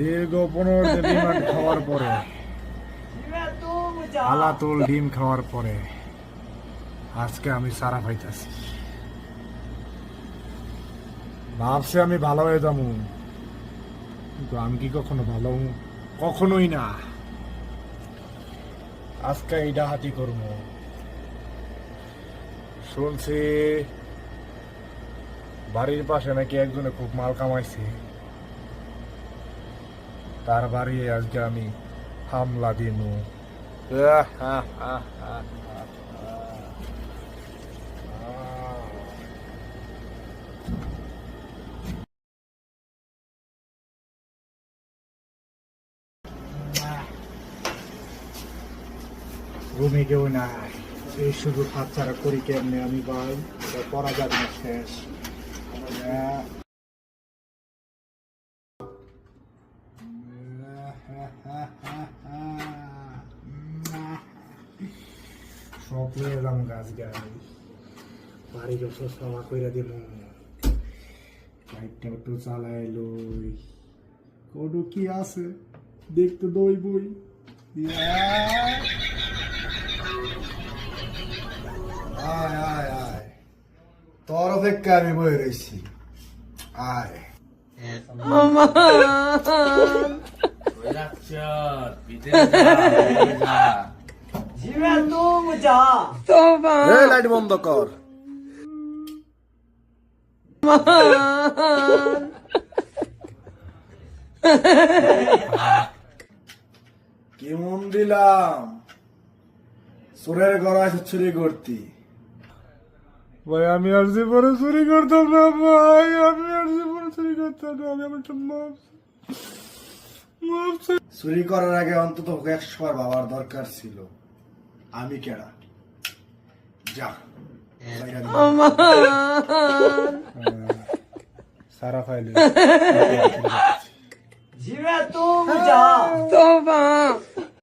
দীর্ঘ 15 দিন ডিম খাওয়ার পরে, আলাতুল ডিম খাওয়ার পরে আজকে আমি সারা পাইতাছি। ভাবছি আমি ভালো হয়ে যাবো, কিন্তু আমি কি কখনো ভালো হবো? কখনোই না। আজকে এইটা হাতি করবো। শুনছি বাড়ির পাশে নাকি একজনে খুব মাল কামাইছে, তার বাড়ি আজকে আমি হামলা দিমু। রুমে কেউ নাই, এই শুধু হাতছাড়া করি কেমনে আমি ভাই, এটা করা যাবে না। শেষ সব নিয়ে এলাম গাছ গাই, বাড়ি যত সভা কইরা দিব, লাইটটা একটু চালাই লই, কডু কি আছে দেখতে দই বই। আয় আয় আয়, তোর অপেক্ষা আমি বই রয়েছি, আয়। লাইট বন্ধ কর। কি মন দিলাম, চোরের গড়া চুরি করতি। ভাই আমি আর জীবনে চুরি করতাম না, ভাই আমি আর জীবনে চুরি করতাম না। আমি আমার চুরি করার আগে অন্তত 100 বার বাবার দরকার ছিল। আমি কেডা? যা সারা ফাইল।